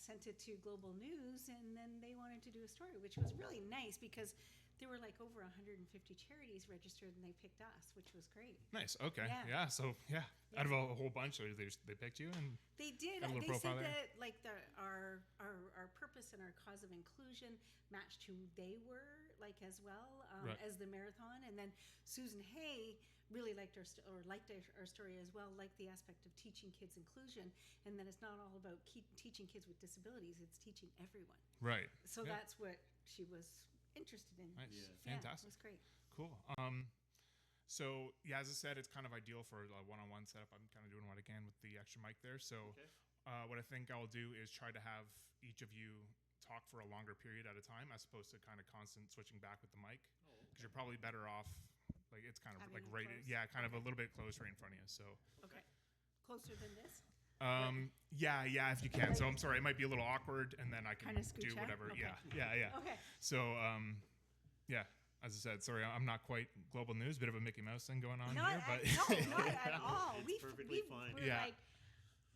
sent it to Global News, and then they wanted to do a story, which was really nice because there were like over 150 charities registered, and they picked us, which was great. Nice. Okay. Yeah. So out of a whole bunch, so they picked you, and they did. Got a little They profile said there? that like our purpose and our cause of inclusion matched who they were, like as well Right. as the marathon. And then Susan Hay really liked our story as well, liked the aspect of teaching kids inclusion, and that it's not all about teaching kids with disabilities; it's teaching everyone. Right. So Yeah. that's what she was interested in. Nice. Yeah. Fantastic. It was great. Cool. So yeah, as I said, it's kind of ideal for a one-on-one setup. I'm kind of doing what I can with the extra mic there. So what I think I'll do is try to have each of you talk for a longer period at a time, as opposed to kind of constant switching back with the mic, because you're probably better off. Like it's kind of Having like it right, close? yeah, kind of a little bit close right in front of you. So Okay, closer than this. yeah, if you can. So I'm sorry, it might be a little awkward, and then I can Kinda scooch do out? whatever. Okay. Yeah. Okay. So yeah, as I said, sorry, I'm not quite Global News, bit of a Mickey Mouse thing going on Not here, but not at all. It's perfectly fine. We're Yeah. like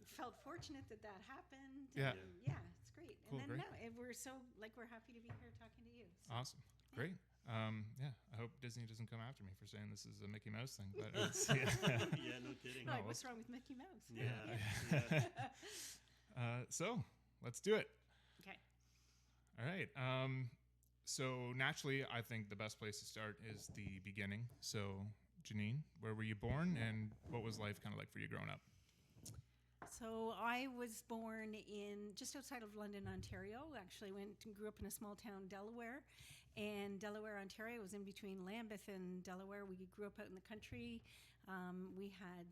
felt fortunate that happened. Yeah. And yeah, it's great. Cool, and then great. we're so we're happy to be here talking to you. So. Awesome, great. Yeah, I hope Disney doesn't come after me for saying this is a Mickey Mouse thing, but it's, yeah. Yeah, no kidding. Like, what's wrong with Mickey Mouse? Yeah. So let's do it. Okay. All right. So naturally, I think the best place to start is the beginning. So, Jennine, where were you born, and what was life kind of like for you growing up? So I was born in just outside of London, Ontario. Actually, grew up in a small town, Delaware, and Delaware, Ontario was in between Lambeth and Delaware. We grew up out in the country. We had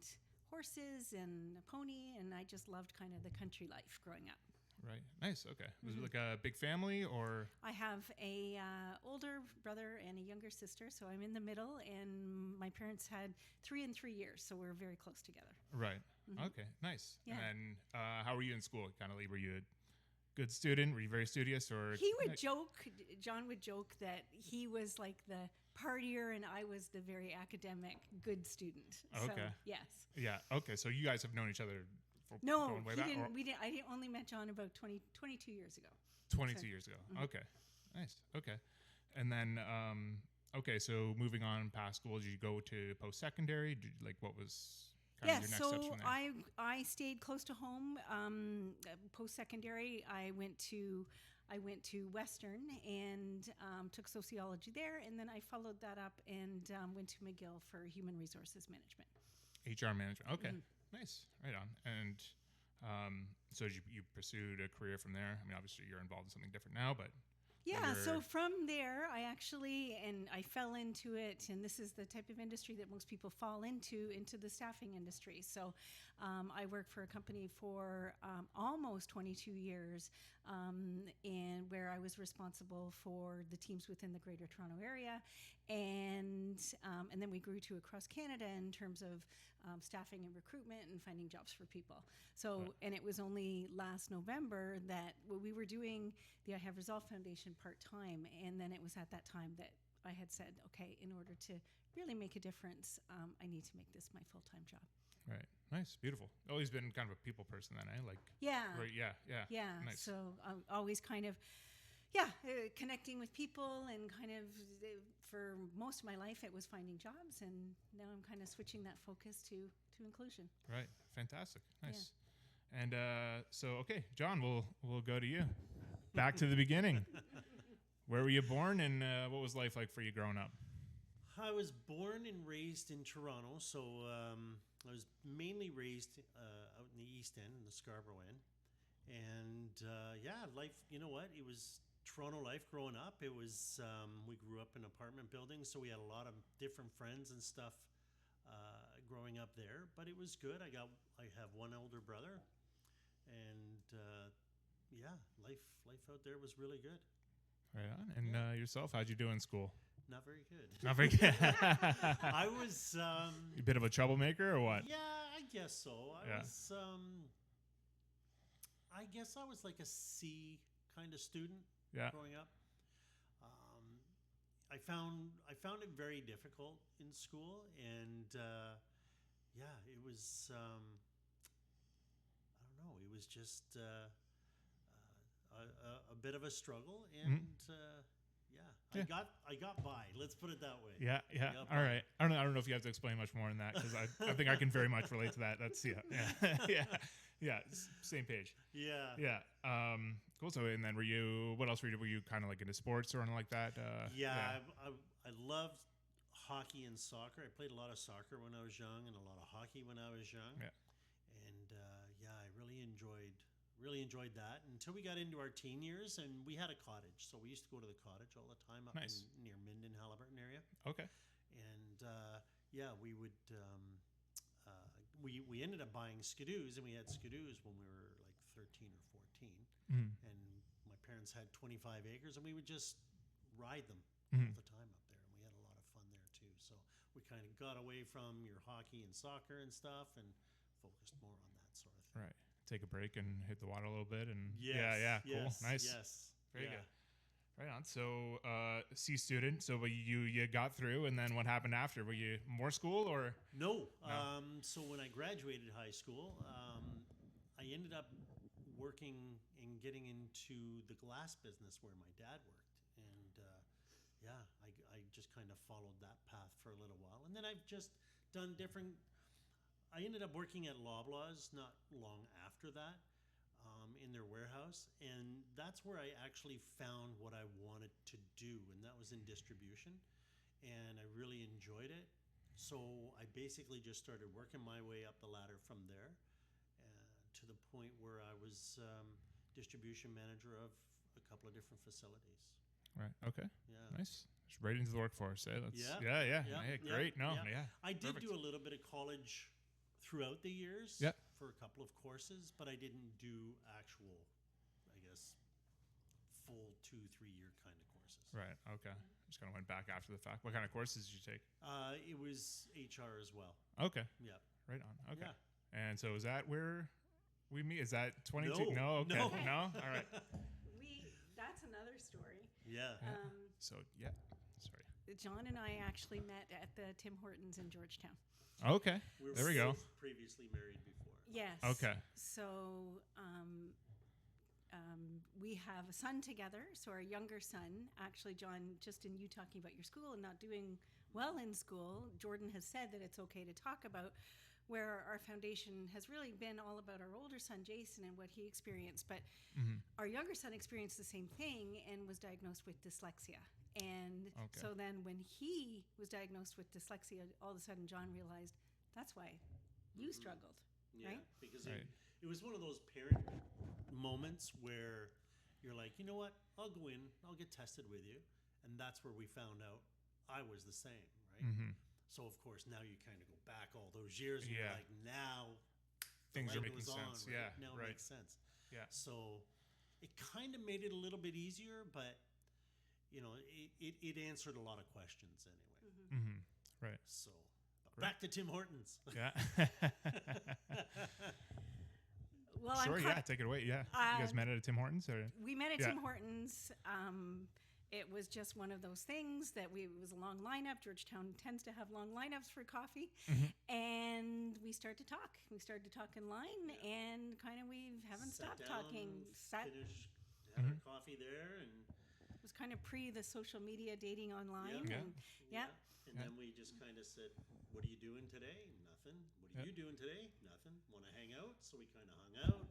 horses and a pony, and I just loved kind of the country life growing up. Right. Nice. Okay. Was it like a big family, or? I have a older brother and a younger sister, so I'm in the middle. And my parents had 3 and 3 years, so we're very close together. Right. Okay. Nice. Yeah. And then, how were you in school? Kind of, were you a good student? Were you very studious, or? He would joke. John would joke that he was like the partier, and I was the very academic, good student. Okay. So, yes. Yeah. Okay. So you guys have known each other. No, going way he back, didn't. or We didn't. I only met John about 22 years ago. 22 So- years ago. Okay. Nice. Okay. And then, okay. So moving on past school, did you go to post-secondary? What was kind of your next steps so from there? I stayed close to home. Post-secondary, I went to Western and took sociology there, and then I followed that up and went to McGill for human resources management. HR management. Okay. Nice. Right on. And so you pursued a career from there. I mean, obviously you're involved in something different now, but Yeah, so from there, I fell into it, and this is the type of industry that most people fall into the staffing industry. So I worked for a company for almost 22 years, and where I was responsible for the teams within the Greater Toronto Area, and then we grew to across Canada in terms of staffing and recruitment and finding jobs for people. So, and it was only last November that we were doing the I Have Resolve Foundation part-time, and then it was at that time that I had said, okay, in order to really make a difference, I need to make this my full-time job. Right. Nice. Beautiful. Always been kind of a people person then, eh? Yeah. Right. Yeah. Nice. So always kind of, connecting with people, and kind of for most of my life it was finding jobs, and now I'm kind of switching that focus to inclusion. Right. Fantastic. Nice. And so, okay, John, we'll go to you. Back to the beginning. Where were you born, and what was life like for you growing up? I was born and raised in Toronto, so I was mainly raised out in the East End, in the Scarborough end. And life, you know what? It was Toronto life growing up. It was, we grew up in apartment buildings, so we had a lot of different friends and stuff growing up there. But it was good. I have one older brother, and life out there was really good. Right on. And yourself, how'd you do in school? Not very good. Not very good. I was a bit of a troublemaker, or what? Yeah, I guess so. I guess I was like a C kind of student growing up. I found it very difficult in school, and it was I don't know. It was just bit of a struggle, and Yeah. I got by. Let's put it that way. Yeah. All right. I don't know if you have to explain much more than that, because I think I can very much relate to that. That's same page. Yeah. Cool. So, and then what else were you kind of like into sports or anything like that? I loved hockey and soccer. I played a lot of soccer when I was young, and a lot of hockey when I was young. Yeah. And I really enjoyed that until we got into our teen years, and we had a cottage, so we used to go to the cottage all the time up Nice. near Minden, Haliburton area. Okay. And we would we ended up buying skidoos, and we had skidoos when we were like 13 or 14. Mm-hmm. And my parents had 25 acres, and we would just ride them Mm-hmm. all the time up there, and we had a lot of fun there too. So we kind of got away from your hockey and soccer and stuff, and focused more on that sort of thing. Right. Take a break and hit the water a little bit, and Yes, cool, nice, Yes, very good. Right on. So, C student. So, you got through, and then what happened after? Were you more school or? No. So when I graduated high school, I ended up working and getting into the glass business where my dad worked, and I just kind of followed that path for a little while, and then I've just done different. I ended up working at Loblaws not long after that, in their warehouse, and that's where I actually found what I wanted to do, and that was in distribution, and I really enjoyed it. So I basically just started working my way up the ladder from there, to the point where I was distribution manager of a couple of different facilities. Right. Okay. Yeah. Nice. Just right into the workforce. Eh? Great. No. Yeah. I did Perfect. do a little bit of college throughout the years. Yeah. For a couple of courses, but I didn't do actual, I guess, full 2-3 year kind of courses. Right. Okay. Just kind of went back after the fact. What kind of courses did you take? It was HR as well. Okay. Yeah. Right on. Okay. Yeah. And so is that where we meet? Is that 22? No. Okay. No. No. All right. That's another story. Yeah. So sorry. John and I actually met at the Tim Hortons in Georgetown. Okay. There we go. Previously married before. Yes. Okay. So we have a son together. So our younger son, actually, John, just in you talking about your school and not doing well in school, Jordan has said that it's okay to talk about where our foundation has really been all about our older son, Jason, and what he experienced. But our younger son experienced the same thing and was diagnosed with dyslexia. And so then when he was diagnosed with dyslexia, all of a sudden John realized that's why you struggled, Yeah, right? because Right. it was one of those parent moments where you're like, you know what, I'll go in, I'll get tested with you. And that's where we found out I was the same, right? Mm-hmm. So, of course, now you kind of go back all those years and Yeah. you're like, now Things the are light making goes sense. on, right? Yeah. Now Right. it makes sense. Yeah. So it kind of made it a little bit easier, but, you know, it answered a lot of questions anyway. Mm-hmm. Right. So back to Tim Hortons. Yeah. Well, Sure. Yeah. Take it away. Yeah. You guys met at a Tim Hortons, or? we met at Yeah. Tim Hortons. It was just one of those things that it was a long lineup. Georgetown tends to have long lineups for coffee. And we started to talk. We started to talk in line, and kind of we haven't Sat stopped down, talking. Finished, had our coffee there, and It was kind of pre the social media dating online. Yeah. And yeah. And then we just kind of said, "What are you doing today? Nothing. What are you doing today? Nothing. Want to hang out?" So we kind of hung out.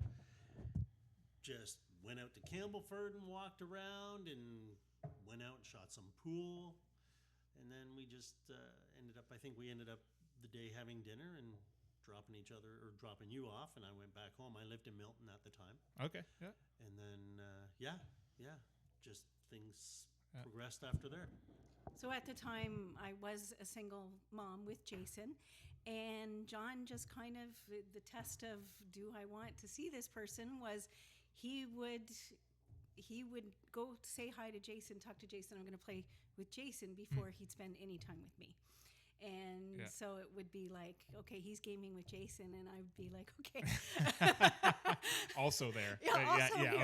Just went out to Campbellford and walked around, and went out and shot some pool. And then we just ended up. I think we ended up the day having dinner and dropping you off, and I went back home. I lived in Milton at the time. Okay. Yeah. And then, just things progressed after there. So at the time, I was a single mom with Jason, and John just kind of, the test of do I want to see this person was he would go say hi to Jason, talk to Jason, I'm going to play with Jason before he'd spend any time with me. And so it would be like, okay, he's gaming with Jason, and I would be like, okay. Also there. Here.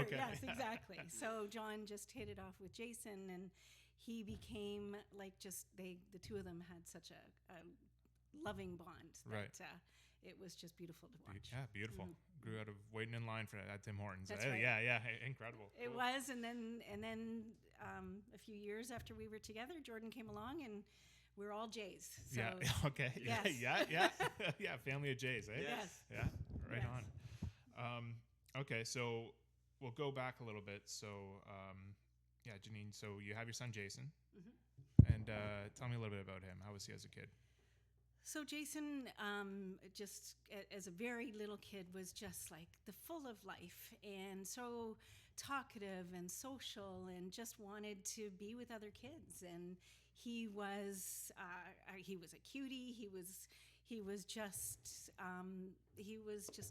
Okay. Yes, exactly. So John just hit it off with Jason, and he became like the two of them had such a loving bond that Right. it was just beautiful to watch. Yeah, beautiful. Grew out of waiting in line for at Tim Hortons. That's right. Yeah, incredible. It was, and then a few years after we were together, Jordan came along, and we're all Jays. So, yeah. Okay. Yes. Yeah. Family of Jays. Eh? Yes. Yeah. Right Yes. on. Okay, so we'll go back a little bit. So, Jennine. So you have your son Jason, and tell me a little bit about him. How was he as a kid? So Jason, just as a very little kid, was just like full of life and so talkative and social, and just wanted to be with other kids. And he was a cutie. He was just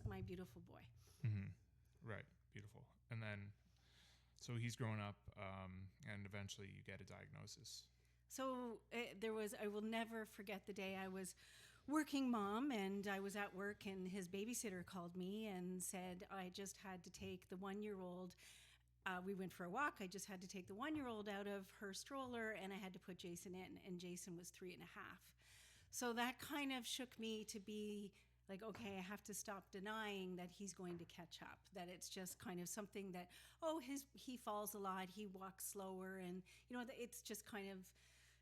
my beautiful boy. Mm-hmm. Right, beautiful. And then, so he's growing up, and eventually you get a diagnosis. So I will never forget the day I was working mom, and I was at work, and his babysitter called me and said I just had to take the 1-year-old. We went for a walk. I just had to take the 1-year-old out of her stroller, and I had to put Jason in, and Jason was 3.5. So that kind of shook me to be like, okay, I have to stop denying that he's going to catch up, that it's just kind of something that, he falls a lot, he walks slower, and it's just kind of,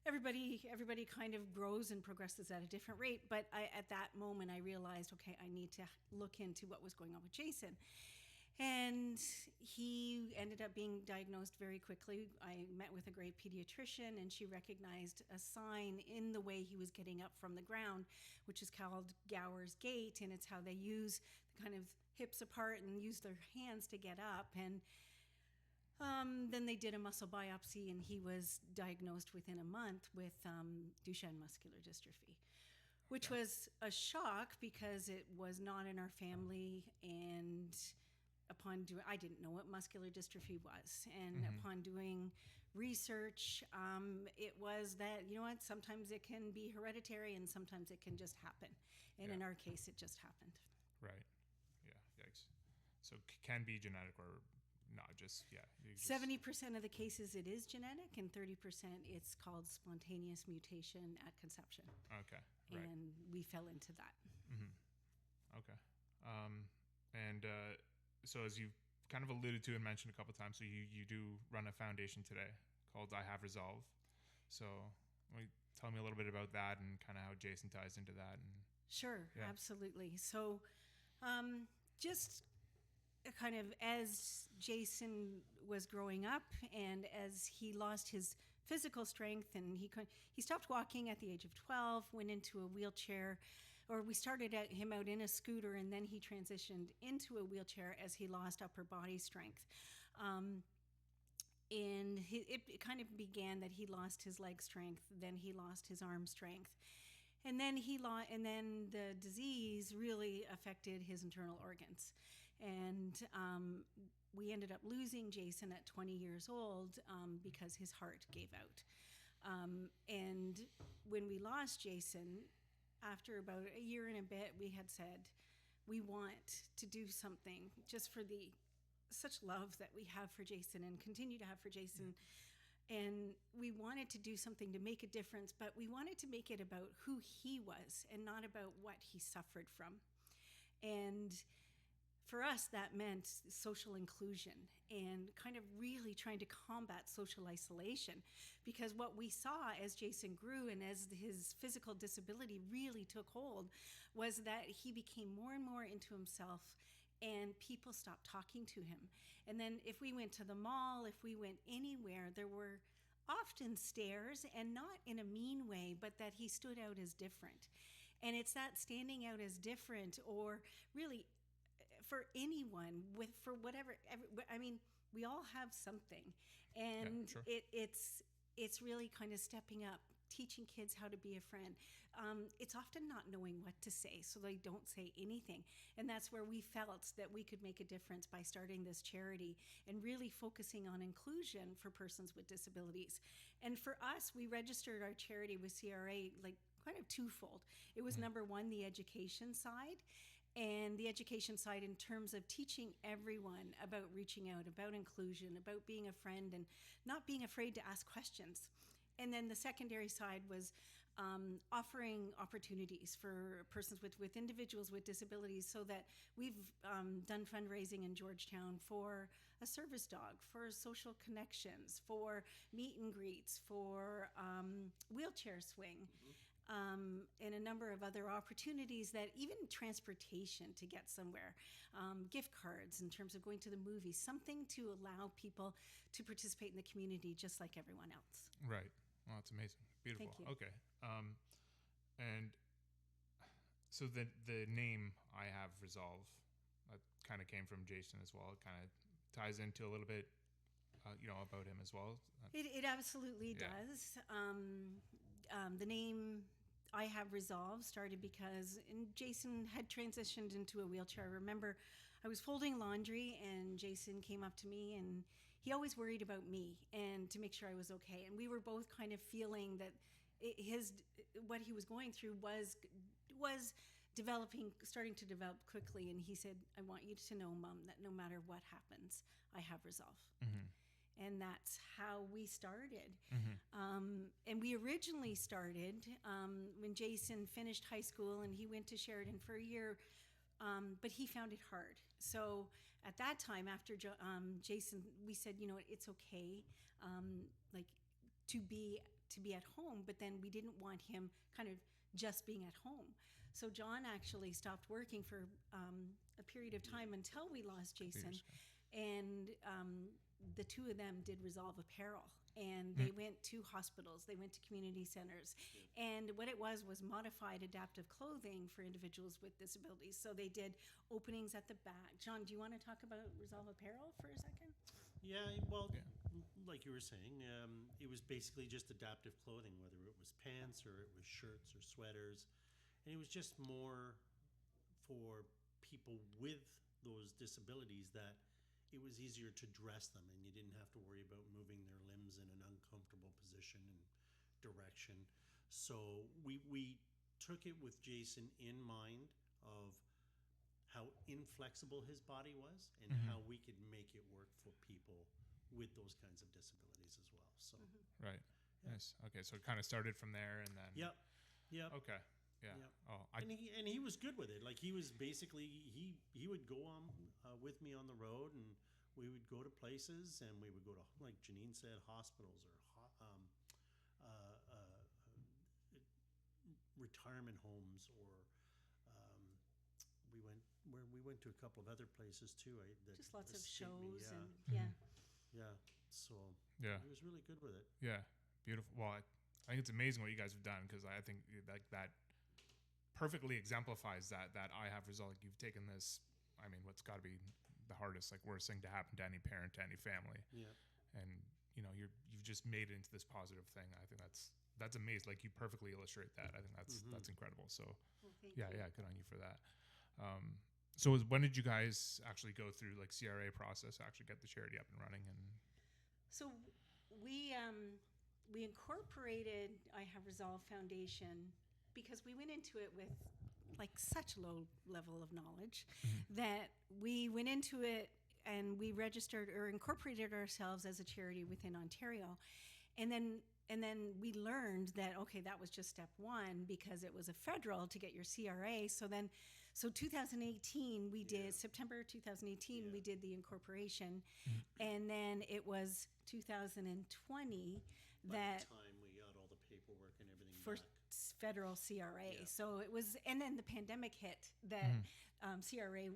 everybody kind of grows and progresses at a different rate. But at that moment, I realized, okay, I need to look into what was going on with Jason. And he ended up being diagnosed very quickly. I met with a great pediatrician, and she recognized a sign in the way he was getting up from the ground, which is called Gower's gait, and it's how they use the kind of hips apart and use their hands to get up. And then they did a muscle biopsy, and he was diagnosed within a month with Duchenne muscular dystrophy, which was a shock because it was not in our family. And I didn't know what muscular dystrophy was. And upon doing research, it was that, sometimes it can be hereditary and sometimes it can just happen. And in our case, it just happened. Right. Yeah. Yikes. So can be genetic or not, 70% of the cases it is genetic, and 30% it's called spontaneous mutation at conception. Okay. Right. And we fell into that. Mm-hmm. Okay. So as you kind of alluded to and mentioned a couple of times, so you do run a foundation today called I Have Resolve. So tell me a little bit about that and kind of how Jason ties into that. Sure, absolutely. So just kind of as Jason was growing up, and as he lost his physical strength, and he stopped walking at the age of 12, went into a wheelchair, or we started him out in a scooter, and then he transitioned into a wheelchair as he lost upper body strength. And it kind of began that he lost his leg strength, then he lost his arm strength, and then the disease really affected his internal organs. And we ended up losing Jason at 20 years old because his heart gave out. And when we lost Jason, after about a year and a bit, we had said, we want to do something just for the such love that we have for Jason and continue to have for Jason. And we wanted to do something to make a difference, but we wanted to make it about who he was and not about what he suffered from. And for us, that meant social inclusion and kind of really trying to combat social isolation, because what we saw as Jason grew and as his physical disability really took hold was that he became more and more into himself, and people stopped talking to him. And then if we went to the mall, if we went anywhere, there were often stares, and not in a mean way, but that he stood out as different. And it's that standing out as different, or really for anyone for whatever, we all have something, and it's really kind of stepping up, teaching kids how to be a friend. It's often not knowing what to say, so they don't say anything. And that's where we felt that we could make a difference by starting this charity and really focusing on inclusion for persons with disabilities. And for us, we registered our charity with CRA like kind of twofold. It was number one, the education side, and the education side in terms of teaching everyone about reaching out, about inclusion, about being a friend, and not being afraid to ask questions. And then the secondary side was offering opportunities for persons with individuals with disabilities, so that we've done fundraising in Georgetown for a service dog, for social connections, for meet and greets, for wheelchair swing, and a number of other opportunities, that even transportation to get somewhere, gift cards in terms of going to the movies, something to allow people to participate in the community just like everyone else. Right. Well, that's amazing. Beautiful. Thank you. Okay. And so the name I Have Resolve kind of came from Jason as well. It kind of ties into a little bit, about him as well. It absolutely does. The name I Have Resolve started because Jason had transitioned into a wheelchair. I remember I was folding laundry and Jason came up to me, and he always worried about me and to make sure I was okay. And we were both kind of feeling that what he was going through was starting to develop quickly. And he said, "I want you to know, Mom, that no matter what happens, I have resolve." Mm-hmm. And that's how we started. Mm-hmm. And we originally started when Jason finished high school and he went to Sheridan for a year, but he found it hard. So at that time, after Jason, we said, it's okay, to be at home, but then we didn't want him kind of just being at home. So John actually stopped working for a period of time until we lost Jason. And the two of them did Resolve Apparel, and they went to hospitals, they went to community centers, and what it was modified adaptive clothing for individuals with disabilities. So they did openings at the back. John, do you want to talk about Resolve Apparel for a second? Yeah, well, like you were saying, it was basically just adaptive clothing, whether it was pants or it was shirts or sweaters, and it was just more for people with those disabilities, that it was easier to dress them, and you didn't have to worry about moving their limbs in an uncomfortable position and direction. So we took it with Jason in mind of how inflexible his body was, and how we could make it work for people with those kinds of disabilities as well. So Right. Nice. Okay, so it kind of started from there, and then Yep. Okay. Yeah. Yep. Oh, and he was good with it. Like, he was basically, he would go on with me on the road, and we would go to places, and we would go to, like Jennine said, hospitals or retirement homes, or we went to a couple of other places too. Just lots of escaped me. shows. Yeah. And Yeah. So Yeah. he was really good with it. Yeah, beautiful. Well, I think it's amazing what you guys have done, because I think that perfectly exemplifies that I Have Resolve. Like, you've taken this, I mean, what's got to be the hardest, worst thing to happen to any parent, to any family, Yeah. and you've just made it into this positive thing. I think that's amazing. Like, you perfectly illustrate that. I think that's incredible. So thank yeah, you. good on you for that. So when did you guys actually go through CRA process, actually get the charity up and running? And So we incorporated I Have Resolve Foundation because we went into it with such low level of knowledge that we went into it and we registered or incorporated ourselves as a charity within Ontario. And then we learned that, okay, that was just step one, because it was a federal to get your CRA. So 2018, we did, September 2018, we did the incorporation. And then it was 2020 By that the time we got all the paperwork and everything for back. federal CRA. Yeah. So it was, and then the pandemic hit that CRA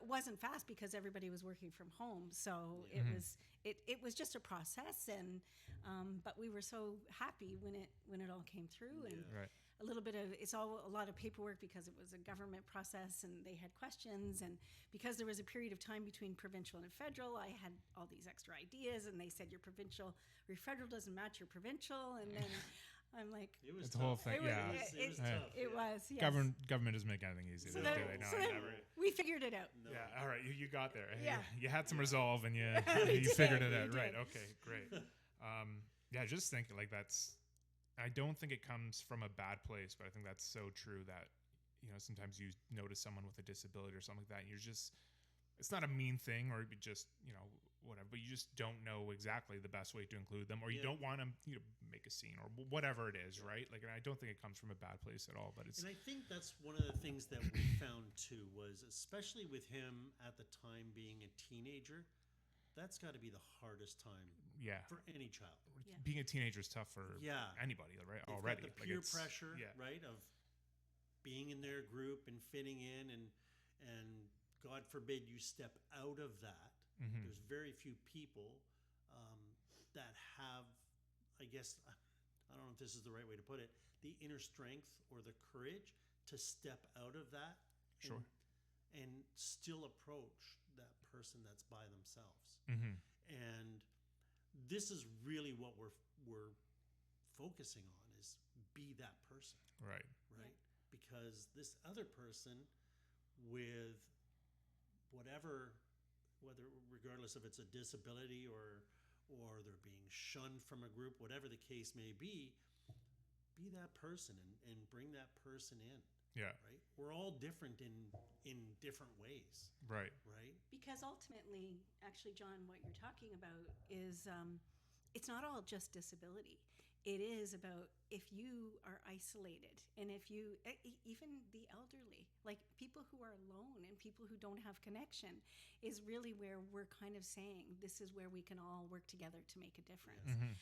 wasn't fast because everybody was working from home. So it was just a process, and but we were so happy when it all came through. And Right. a little bit of, it's all a lot of paperwork because it was a government process and they had questions, and because there was a period of time between provincial and federal, I had all these extra ideas, and they said your federal doesn't match your provincial, and then I'm like, It was It's the whole tough. thing. It was- Yeah. It was tough. it yeah. was, yes. Government doesn't make anything easy. So do then, they? No, so then never. we figured it out. No. Yeah. All right. You got there. Yeah. You had some resolve, and you We you figured did, it out. we Right. did. Okay. Great. Yeah. Just thinking that's. I don't think it comes from a bad place, but I think that's so true that sometimes you notice someone with a disability or something like that, and you're just. It's not a mean thing, or just whatever, but you just don't know exactly the best way to include them, or you Yeah. don't want to make a scene or whatever it is, right? Like, and I don't think it comes from a bad place at all, but it's And I think that's one of the things that we found too was, especially with him at the time being a teenager, that's got to be the hardest time yeah. for any child. Yeah. Being a teenager is tough for Yeah. anybody, right? They've Already, got the like, peer it's- pressure, yeah. right, of being in their group and fitting in, and God forbid you step out of that. Mhm. There's very few people that have, I guess, I don't know if this is the right way to put it, the inner strength or the courage to step out of that Sure. and still approach that person that's by themselves. Mhm. And this is really what we're focusing on, is be that person, Right. right? Because this other person with whatever, whether regardless if it's a disability or they're being shunned from a group, whatever the case may be that person and bring that person in, Yeah. right? We're all different in different ways, Right. right? Because ultimately, actually, John, what you're talking about is it's not all just disability. It is about if you are isolated, and if you, even the elderly, like people who are alone and people who don't have connection, is really where we're kind of saying this is where we can all work together to make a difference. Mhm.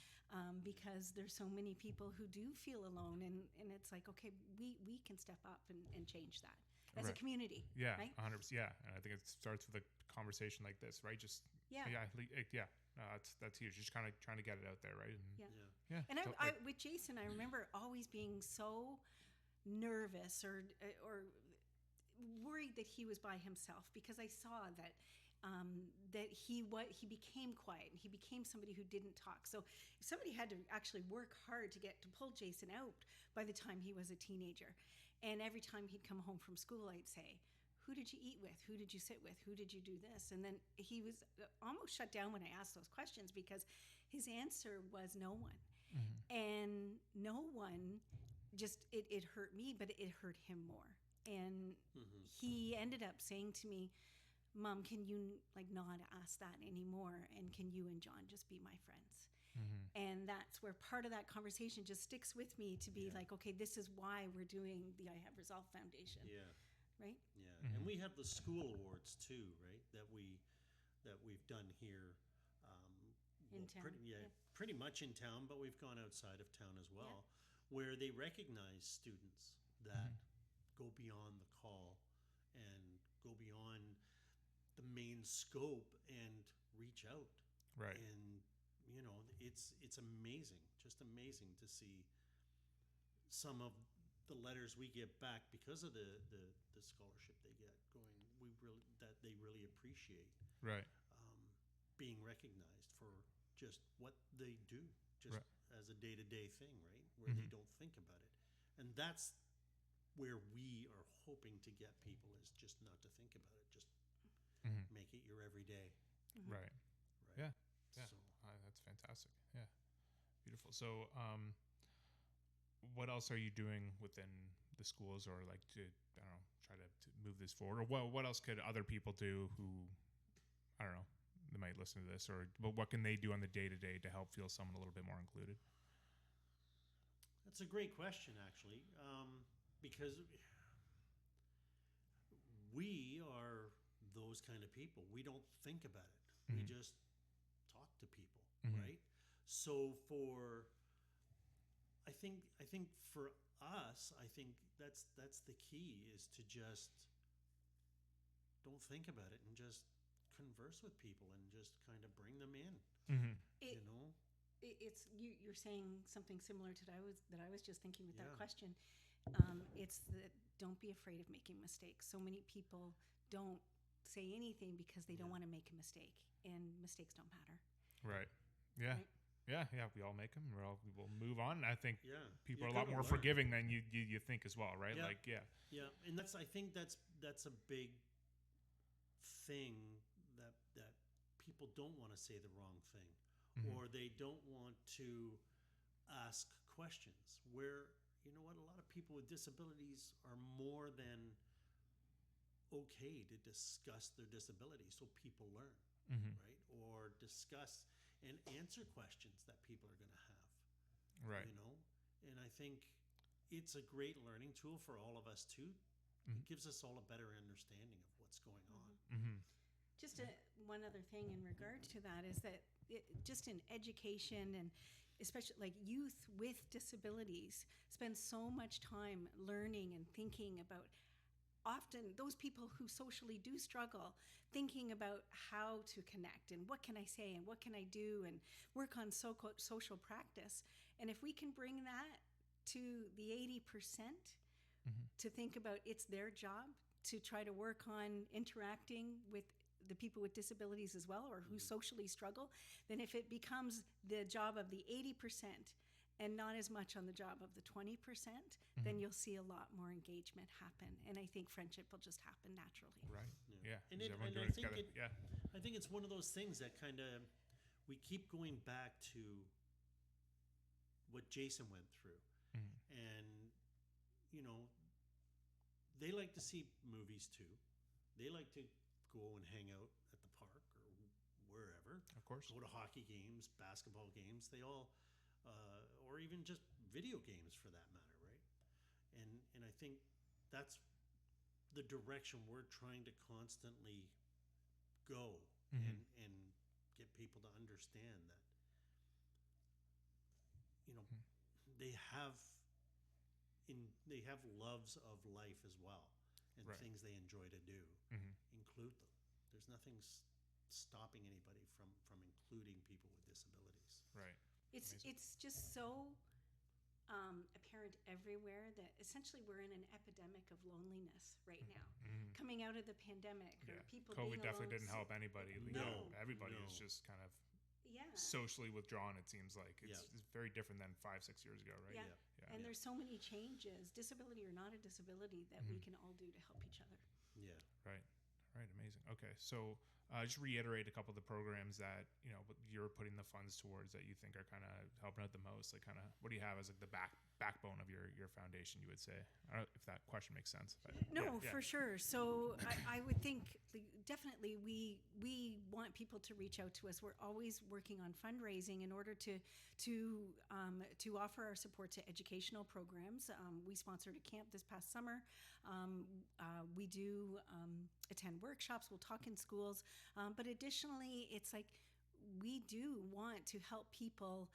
Because there's so many people who do feel alone, and it's like, okay, we can step up and change that as a Right. community. Yeah. Right? 100%. Yeah. And I think it starts with a conversation like this, right? Just Yeah. Yeah. Yeah. No, that's huge. Just kind of trying to get it out there, right? And, Yeah. Yeah. Yeah. And so, I, like, with Jason, I remember always being so nervous or worried that he was by himself, because I saw that he became quiet and he became somebody who didn't talk. So somebody had to actually work hard to pull Jason out by the time he was a teenager. And every time he'd come home from school, I'd say, who did you eat with? Who did you sit with? Who did you do this? And then he was almost shut down when I asked those questions, because his answer was no one. Mhm. And no one, just, it hurt me, but it hurt him more. And Mm-hmm. he ended up saying to me, Mom, can you not ask that anymore? And can you and John just be my friends? Mhm. And that's where part of that conversation just sticks with me, to be Yeah. like, okay, this is why we're doing the I Have Resolve Foundation, Yeah. right? Yeah, Mhm. and we have the school awards too, right? That we've done here, In town, Pretty, yeah. pretty much in town, but we've gone outside of town as well, where they recognize students that Mhm. go beyond the call and go beyond the main scope and reach out. Right. And it's amazing, just amazing to see some of the letters we get back because of the scholarship they get going. They really appreciate Right. being recognized for just what they do, just Right. as a day-to-day thing, right? Where they Mhm. don't think about it, and that's where we are hoping to get people, is just not to think about it, just Mhm. make it your everyday, Right. right? Yeah. Yeah. So, That's fantastic. Yeah. Beautiful. So, what else are you doing within the schools, or like to, I don't know, try to move this forward, or what else could other people do who, I don't know, they might listen to this, or but what can they do on the day-to-day to help feel someone a little bit more included? that's a great question, actually, because we are those kind of people. We don't think about it. We Mhm. just talk to people, Mhm. right? So I think for us, I think that's the key, is to just don't think about it and just converse with people and just kind of bring them in, Mm-hmm. It, you know? it's you're saying something similar to that I was just thinking with that Yeah. question. It's that, don't be afraid of making mistakes. So many people don't say anything because they don't Yeah. want to make a mistake, and mistakes don't matter. Right. Yeah. Right. Yeah. We all make them. We'll move on. And I think Yeah. people You are a lot gotta more learn. forgiving than you think as well, right? Yeah. Like, yeah. Yeah, and I think that's a big thing, that people don't want to say the wrong thing, Mhm. or they don't want to ask questions, where, you know what, a lot of people with disabilities are more than okay to discuss their disability so people learn, Mhm. right? or discuss and answer questions that people are going to have. Right. You know, and I think it's a great learning tool for all of us too. It gives us all a better understanding of what's going on. Mm-hmm. Just one other thing in regard to that is that just in education, and especially like youth with disabilities spend so much time learning and thinking about, often those people who socially do struggle, thinking about how to connect and what can I say and what can I do, and work on social practice. And if we can bring that to the 80%, to think about it's their job to try to work on interacting with the people with disabilities as well, or who socially struggle, then if it becomes the job of the 80% and not as much on the job of the 20%, then you'll see a lot more engagement happen. And I think friendship will just happen naturally. Right. Yeah. And, Is it, everyone and doing I it think together? I think it's one of those things that kind of, we keep going back to what Jason went through. And, you know, they like to see movies too. They like to go and hang out at the park or wherever. Of course. Go to hockey games, basketball games. They all, or even just video games for that matter, right? And I think that's the direction we're trying to constantly go, and get people to understand that, you know, they have loves of life as well, and Right. things they enjoy to do. Include them. There's nothing stopping anybody from including people with disabilities. Right. It's just so apparent everywhere that essentially we're in an epidemic of loneliness right now. Coming out of the pandemic, or people COVID being definitely alone. didn't help anybody. No. Everybody No. is just kind of Yeah. socially withdrawn, it seems like. It's Yeah. very different than 5-6 years ago, right? Yeah. Yeah. And there's so many changes, disability or not a disability, that we can all do to help each other. Yeah. Right. Right. Amazing. Okay. So just reiterate a couple of the programs that, you know, you're putting the funds towards that you think are kind of helping out the most. Like, kind of, what do you have as like the backbone of your foundation, you would say? I don't know if that question makes sense. But No, for sure. So I would think definitely we want people to reach out to us. We're always working on fundraising in order to offer our support to educational programs. We sponsored a camp this past summer. We do attend workshops. We'll talk in schools. But additionally, it's like we do want to help people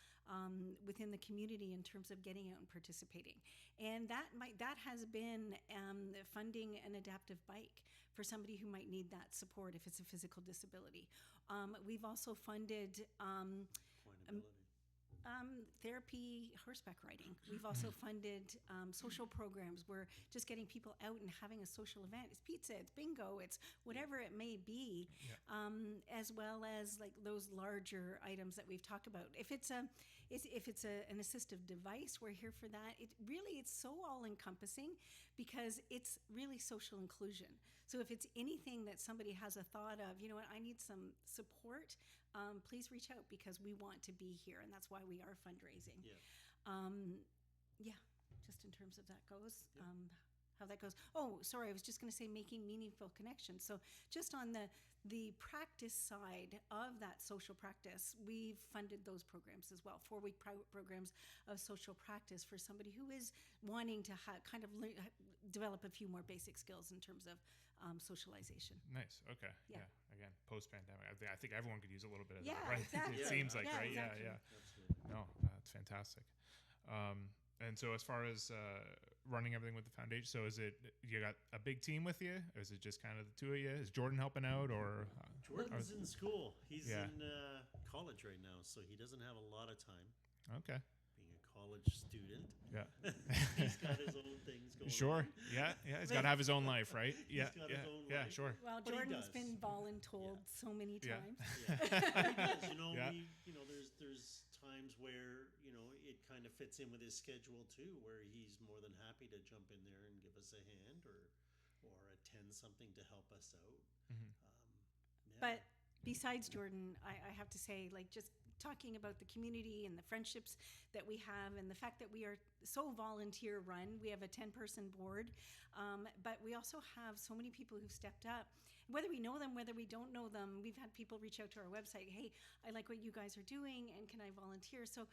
within the community in terms of getting out and participating. And that has been funding an adaptive bike for somebody who might need that support if it's a physical disability. We've also funded therapy, horseback riding. We've also funded social programs where just getting people out and having a social event. It's pizza, it's bingo, it's whatever it may be, as well as like those larger items that we've talked about. If it's an assistive device, we're here for that. It's so all encompassing because it's really social inclusion. So if it's anything that somebody has a thought of, you know what, I need some support, please reach out, because we want to be here, and that's why we are fundraising. Just in terms of that goes, how that goes. Oh, sorry, I was just going to say making meaningful connections. So just on the practice side of that social practice, we've funded those programs as well. 4-week programs of social practice for somebody who is wanting to develop a few more basic skills in terms of socialization. Nice. Okay. Yeah. Again, post-pandemic, I think everyone could use a little bit of Yeah, that, right? exactly. It seems like, Yeah, right? exactly. Yeah. Absolutely. No, that's fantastic. And so as far as running everything with the foundation, so is it, you got a big team with you? Or is it just kind of the two of you? Is Jordan helping out, or? Jordan's in school. He's Yeah. in college right now, so he doesn't have a lot of time. Okay. Being a college student, Yeah. he's got his own things going Sure. on. Yeah. He's got to have his own life, right? Yeah. got yeah. his own yeah. life. Sure. Well, But he Jordan's does. been voluntold so many Yeah. times. Yeah. He does. You know, Yeah. there's times where, you know, it kind of fits in with his schedule too, where he's more than happy to jump in there and give us a hand, or attend something to help us out. Mhm. Yeah. But besides Jordan, I have to say, like, just talking about the community and the friendships that we have, and the fact that we are so volunteer run. We have a 10-person board, but we also have so many people who've stepped up. Whether we know them, whether we don't know them, we've had people reach out to our website, hey, I like what you guys are doing, and can I volunteer? So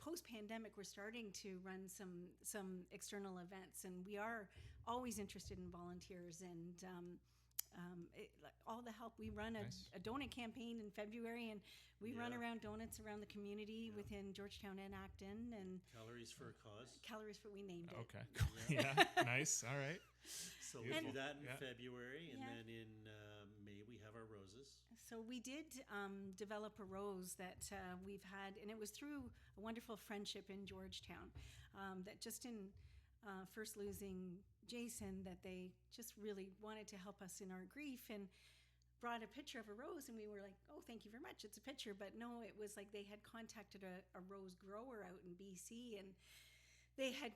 post-pandemic, we're starting to run some external events, and we are always interested in volunteers, and all the help. We run a donut campaign in February, and we run around donuts around the community within Georgetown and Acton, and Calories for a cause. Calories for, we named it. Okay, cool. Yeah, nice. All right. So we do that in February, and then in May we have our roses. So we did develop a rose that we've had, and it was through a wonderful friendship in Georgetown, that just in first losing Jason, that they just really wanted to help us in our grief, and brought a picture of a rose, and we were like, oh, thank you very much, it's a picture. But no, it was like they had contacted a rose grower out in BC, and they had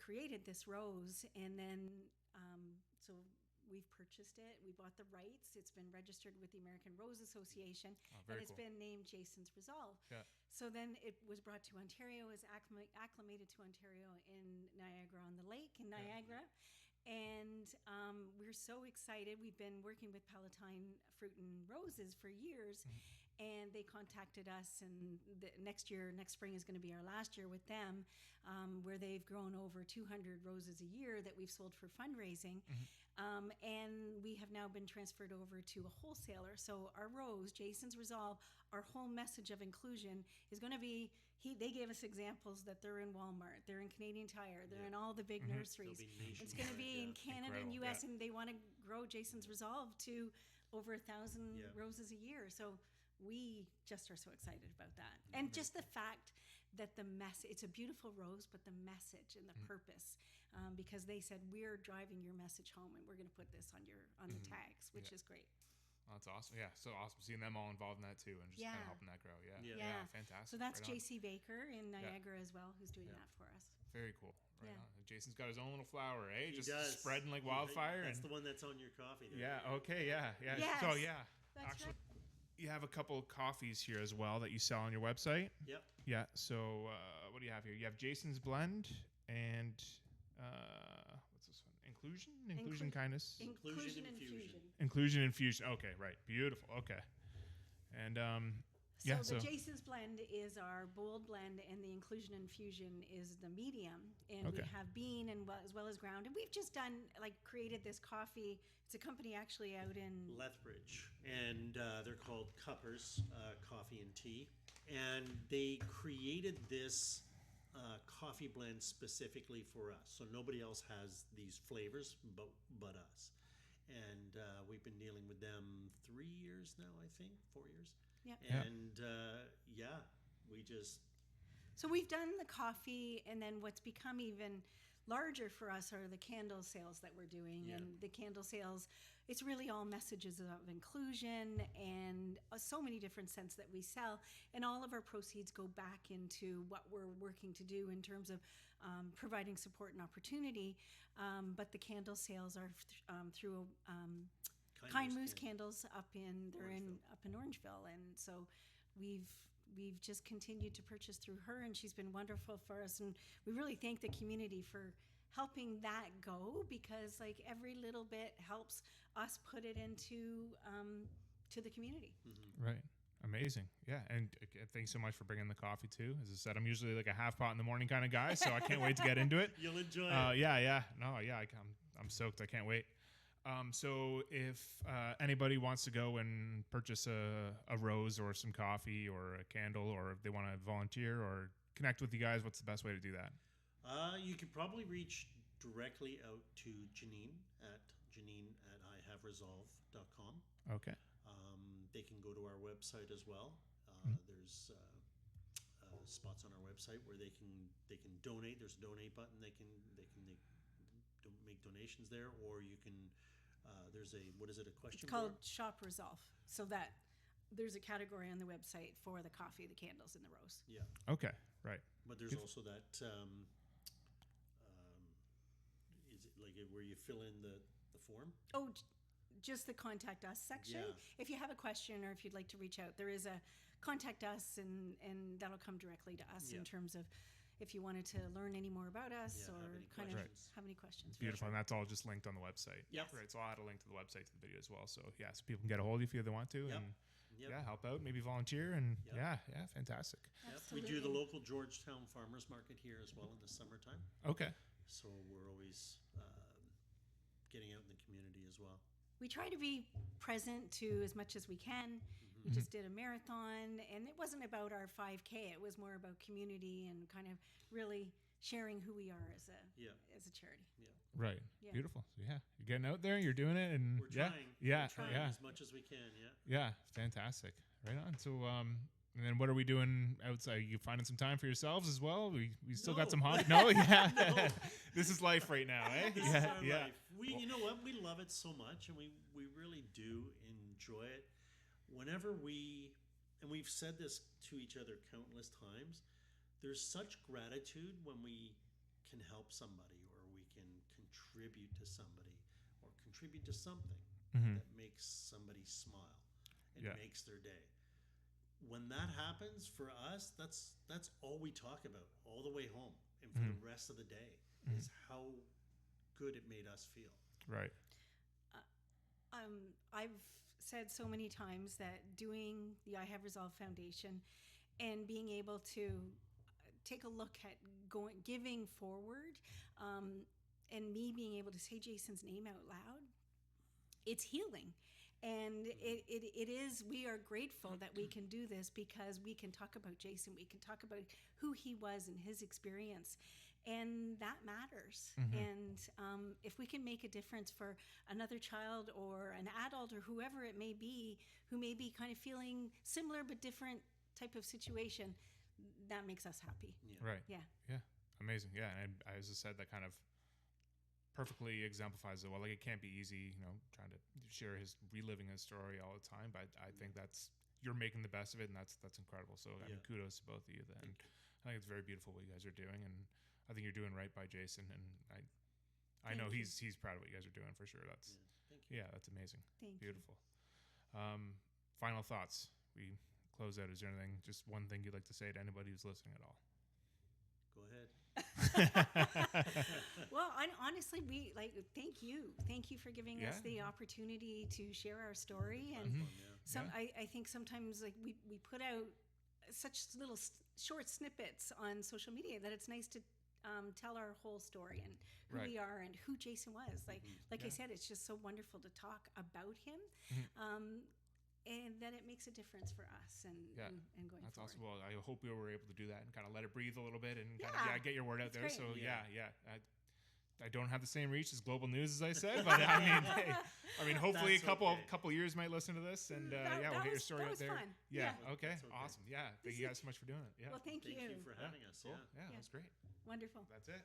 created this rose, and then so we've purchased it. We bought the rights. It's been registered with the American Rose Association, and it's been named Jason's Resolve. Yeah. So then it was brought to Ontario, is acclimated to Ontario in Niagara-on-the-Lake in Niagara. And we're so excited. We've been working with Palatine Fruit and Roses for years, and they contacted us, and next spring is going to be our last year with them, where they've grown over 200 roses a year that we've sold for fundraising. And we have now been transferred over to a wholesaler. So our rose, Jason's Resolve, our whole message of inclusion is going to be, they gave us examples that they're in Walmart, they're in Canadian Tire, they're in all the big nurseries. It's going to be in Canada and US, and they want to grow Jason's Resolve to over 1,000 roses a year. So we just are so excited about that. And just the fact that it's a beautiful rose, but the message and the purpose, because they said, we're driving your message home, and we're going to put this on the tags, which is great. Well, that's awesome. Yeah, so awesome seeing them all involved in that too, and just kind of helping that grow. Yeah, fantastic. So that's right JC Baker in Niagara as well, who's doing that for us. Very cool. Right on. And Jason's got his own little flower, eh? He just does. Spreading like wildfire. That's the one that's on your coffee there. Yeah. Okay. Yeah. Yeah. Yes, so yeah, that's actually, you have a couple of coffees here as well that you sell on your website. Yep. Yeah. So what do you have here? You have Jason's Blend and what's this one? Inclusion kindness. Inclusion Infusion. Inclusion Infusion. Okay. Right. Beautiful. Okay. And So the Jason's Blend is our bold blend, and the Inclusion Infusion is the medium. And we have bean and as well as ground. And we've just created this coffee. It's a company actually out in Lethbridge, and they're called Cuppers Coffee and Tea. And they created this coffee blend specifically for us. So nobody else has these flavors but us. And we've been dealing with them 3 years now, I think, 4 years. Yep. And we just... So we've done the coffee, and then what's become even larger for us are the candle sales that we're doing. And the candle sales, it's really all messages of inclusion and so many different scents that we sell. And all of our proceeds go back into what we're working to do in terms of providing support and opportunity. But the candle sales are through Kind Moose Candles up in Orangeville. And so we've just continued to purchase through her, and she's been wonderful for us. And we really thank the community for helping that go, because every little bit helps us put it into to the community. Right. Amazing. Yeah. And thanks so much for bringing the coffee too. As I said, I'm usually like a half pot in the morning kind of guy, so I can't wait to get into it. You'll enjoy it. Yeah. No, yeah. I'm stoked. I can't wait. So if anybody wants to go and purchase a rose or some coffee or a candle, or if they want to volunteer or connect with you guys, what's the best way to do that? You could probably reach directly out to Jennine at ihaveresolve.com. Okay. They can go to our website as well. There's spots on our website where they can donate. There's a donate button. They can make donations there, or you can. There's a question? It's called Shop Resolve. So that there's a category on the website for the coffee, the candles, and the rose. Yeah. Okay. Right. But there's also that. Is it like where you fill in the form? Oh, just the contact us section. Yeah. If you have a question or if you'd like to reach out, there is a contact us, and that'll come directly to us in terms of if you wanted to learn any more about us or kind of have any questions. Beautiful, and that's all just linked on the website. Yep. Right, so I'll add a link to the website to the video as well. So yeah, so people can get a hold of you if they want to, and help out, maybe volunteer, and fantastic. Yep. We do the local Georgetown Farmers Market here as well in the summertime. Okay. So we're always getting out in the community as well. We try to be present to as much as we can. We just did a marathon, and it wasn't about our 5K. It was more about community and kind of really sharing who we are as a charity. Yeah. Right. Yeah. Beautiful. So you're getting out there, you're doing it, and we're trying. We're trying as much as we can. Yeah. Fantastic. Right on. So and then what are we doing outside? You finding some time for yourselves as well? We still got some hobbies. No, yeah. No. This is life right now, eh? This is our life. You know what? We love it so much, and we really do enjoy it. Whenever we've said this to each other countless times, there's such gratitude when we can help somebody or we can contribute to somebody or contribute to something that makes somebody smile and makes their day. When that happens for us, that's all we talk about all the way home and for the rest of the day is how good it made us feel. Right. I've said so many times that doing the I Have Resolve Foundation and being able to take a look at giving forward, and me being able to say Jason's name out loud, it's healing. And it is, we are grateful that we can do this because we can talk about Jason, we can talk about who he was and his experience, and that matters. And if we can make a difference for another child or an adult or whoever it may be, who may be kind of feeling similar but different type of situation, that makes us happy. Right. Yeah. Amazing. Yeah. And as I said, that kind of perfectly exemplifies it. Well, like, it can't be easy, trying to share reliving his story all the time, but I think you're making the best of it, and that's incredible. So I mean, kudos to both of you then. I think it's very beautiful what you guys are doing, and I think you're doing right by Jason, and I know he's proud of what you guys are doing for sure. That's that's amazing. Beautiful. Final thoughts. We close out. Is there anything, just one thing you'd like to say to anybody who's listening at all? Go ahead. Well, honestly, thank you for giving us the opportunity to share our story. And I think sometimes we put out such little short snippets on social media that it's nice to tell our whole story and who we are and who Jason was. Like I said, it's just so wonderful to talk about him. And that it makes a difference for us and going forward. That's awesome. Well, I hope we were able to do that and kind of let it breathe a little bit and kind of get your word out there. Great. So I don't have the same reach as Global News, as I said, but I mean, hopefully a couple years might listen to this, and we'll get your story out there. Fun. Yeah. Okay. Awesome. Yeah. Thank you guys so much for doing it. Yeah. Well, thank you. Thank you for having us. Cool. Yeah. That was great. Wonderful. That's it.